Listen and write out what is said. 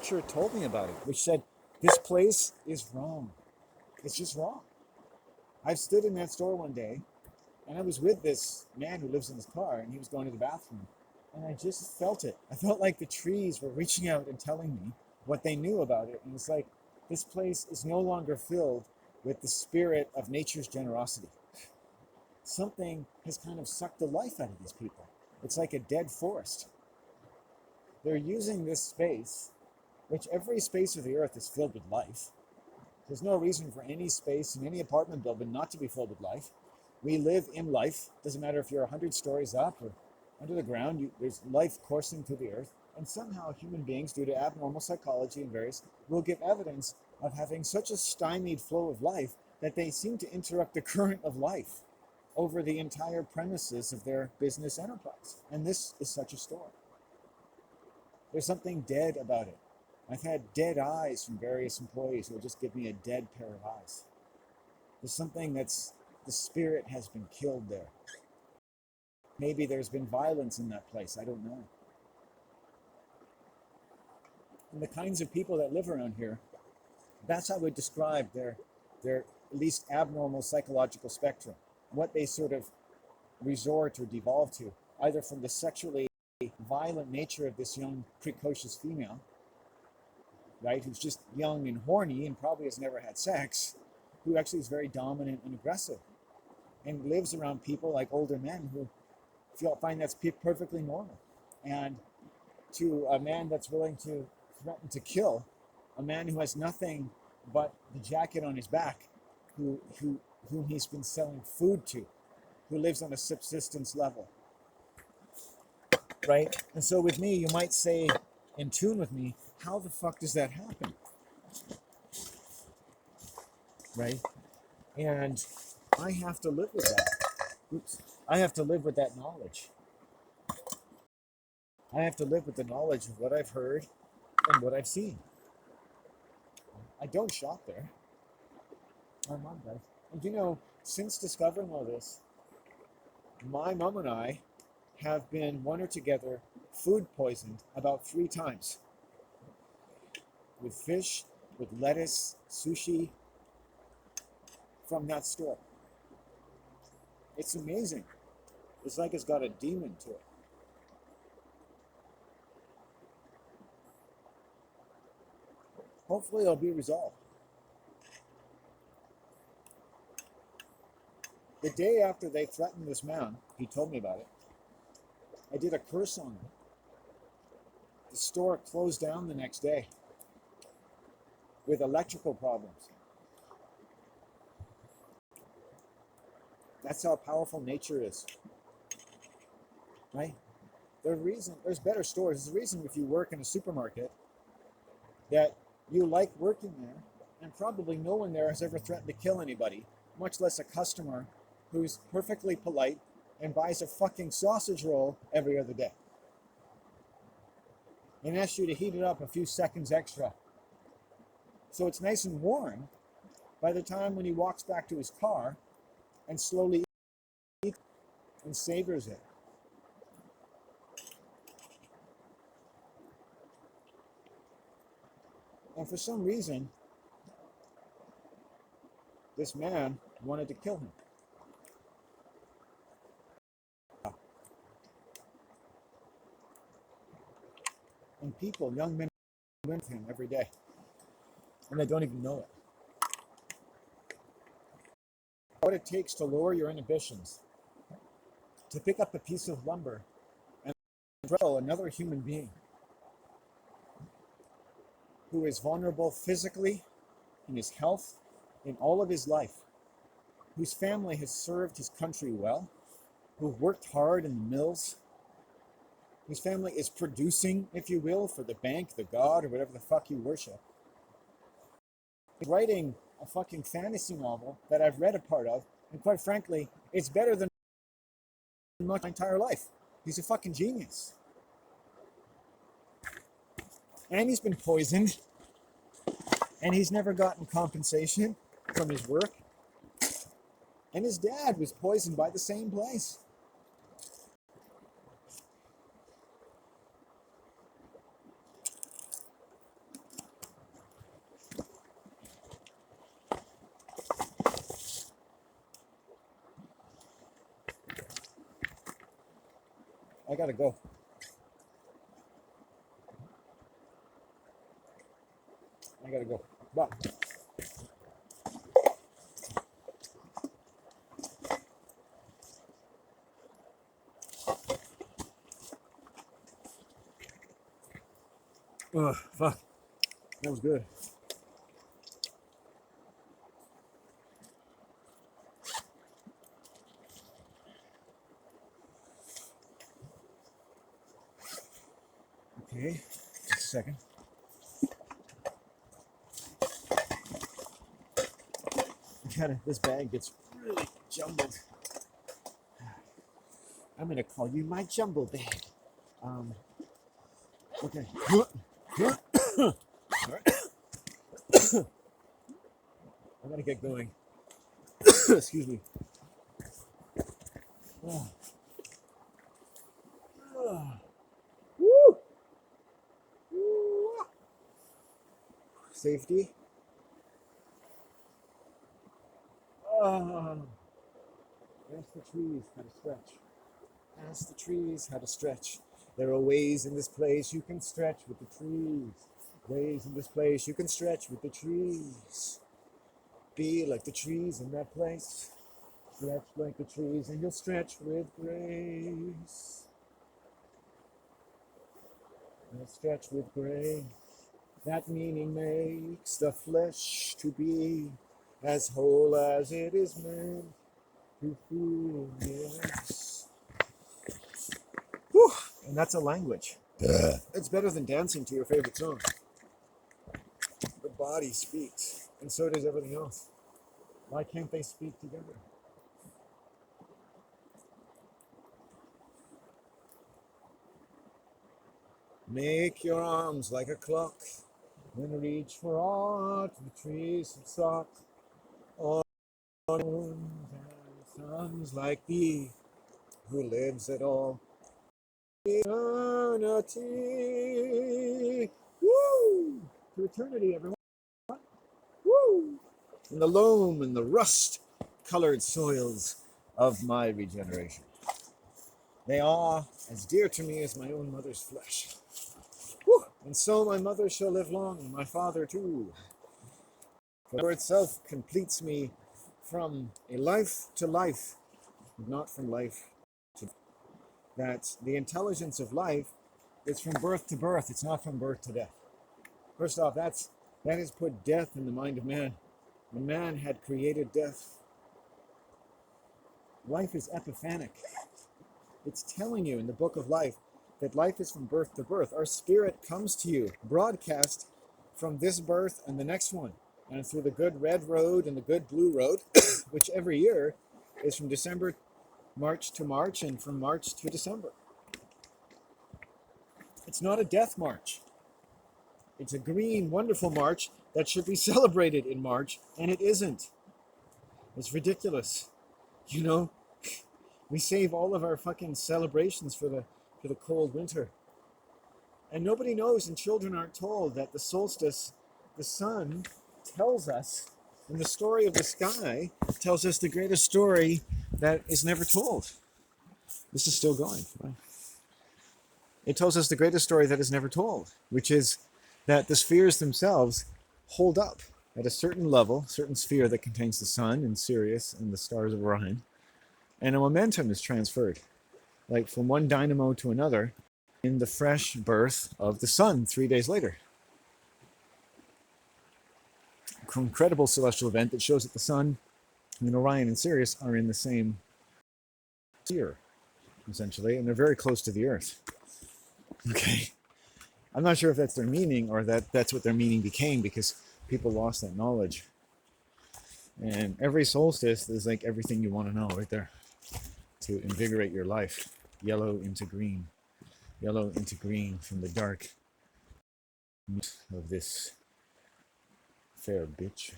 teacher told me about it, which said, this place is wrong. It's just wrong. I've stood in that store one day, and I was with this man who lives in his car, and he was going to the bathroom. And I just felt it. I felt like the trees were reaching out and telling me what they knew about it. And it's like, this place is no longer filled with the spirit of nature's generosity. Something has kind of sucked the life out of these people. It's like a dead forest. They're using this space, which every space of the earth is filled with life. There's no reason for any space in any apartment building not to be filled with life. We live in life. Doesn't matter if you're 100 stories up or under the ground, there's life coursing through the earth. And somehow human beings, due to abnormal psychology and various, will give evidence of having such a stymied flow of life that they seem to interrupt the current of life over the entire premises of their business enterprise. And this is such a store. There's something dead about it. I've had dead eyes from various employees who will just give me a dead pair of eyes. There's something that's, the spirit has been killed there. Maybe there's been violence in that place, I don't know. And the kinds of people that live around here, that's how I would describe their at least abnormal psychological spectrum, what they sort of resort or devolve to, either from the sexually violent nature of this young, precocious female, right, who's just young and horny and probably has never had sex, who actually is very dominant and aggressive and lives around people like older men who find that's perfectly normal. And to a man that's willing to threaten to kill a man who has nothing but the jacket on his back, whom he's been selling food to, who lives on a subsistence level, right? And so with me, you might say, in tune with me, how the fuck does that happen, right? And I have to live with that. Oops. I have to live with that knowledge. I have to live with the knowledge of what I've heard and what I've seen. I don't shop there. My mom does. And you know, since discovering all this, my mom and I have been, one or together, food poisoned about 3 times. With fish, with lettuce, sushi, from that store. It's amazing. It's like it's got a demon to it. Hopefully it'll be resolved. The day after they threatened this man, he told me about it, I did a curse on him. The store closed down the next day with electrical problems. That's how powerful nature is, right? There's better stores. There's a reason if you work in a supermarket that you like working there, and probably no one there has ever threatened to kill anybody, much less a customer who's perfectly polite and buys a fucking sausage roll every other day and asks you to heat it up a few seconds extra. So it's nice and warm by the time when he walks back to his car and slowly eats and savors it. And for some reason, this man wanted to kill him. And people, young men, with him every day. And they don't even know it. What it takes to lower your inhibitions, to pick up a piece of lumber and throw another human being who is vulnerable physically, in his health, in all of his life, whose family has served his country well, who worked hard in the mills, whose family is producing, if you will, for the bank, the god, or whatever the fuck you worship. He's writing a fucking fantasy novel that I've read a part of, and quite frankly, it's better than my entire life. He's a fucking genius. And he's been poisoned, and he's never gotten compensation from his work. And his dad was poisoned by the same place. I gotta go. I gotta go. Bye. Ugh, fuck. That was good. Okay, just a second. This bag gets really jumbled. I'm gonna call you my jumble bag. Okay. I gotta get going. Excuse me. Oh. Oh. Woo. Woo. Safety. Oh. Ask the trees how to stretch. Ask the trees how to stretch. There are ways in this place you can stretch with the trees. Ways in this place you can stretch with the trees. Be like the trees in that place. Stretch like the trees and you'll stretch with grace. You'll stretch with grace. That meaning makes the flesh to be as whole as it is meant to feel. Yes. Whew. And that's a language. It's better than dancing to your favorite song. The body speaks, and so does everything else. Why can't they speak together? Make your arms like a clock, then reach for art the trees have sought. On moons and suns like thee, who lives at all eternity. Woo! To eternity, everyone. Woo! In the loam and the rust-colored soils of my regeneration. They are as dear to me as my own mother's flesh. Woo! And so my mother shall live long, and my father too. For itself completes me from a life to life, not from life to death. That the intelligence of life is from birth to birth, it's not from birth to death. First off, that has put death in the mind of man. When man had created death, life is epiphanic. It's telling you in the book of life that life is from birth to birth. Our spirit comes to you, broadcast from this birth and the next one, and through the good red road and the good blue road, which every year is from March to March, and from March to December. It's not a death march. It's a green, wonderful march that should be celebrated in March, and it isn't. It's ridiculous. You know, we save all of our fucking celebrations for the cold winter. And nobody knows, and children aren't told, that the solstice, the sun, tells us, and the story of the sky tells us the greatest story that is never told. This is still going. Right? It tells us the greatest story that is never told, which is that the spheres themselves hold up at a certain level, certain sphere that contains the sun and Sirius and the stars of Orion, and a momentum is transferred, like from one dynamo to another, in the fresh birth of the sun 3 days later. An incredible celestial event that shows that the sun and Orion and Sirius are in the same sphere, essentially, and they're very close to the Earth. Okay. I'm not sure if that's their meaning or that's what their meaning became, because people lost that knowledge. And every solstice is like everything you want to know right there to invigorate your life. Yellow into green from the dark of this fair bitch.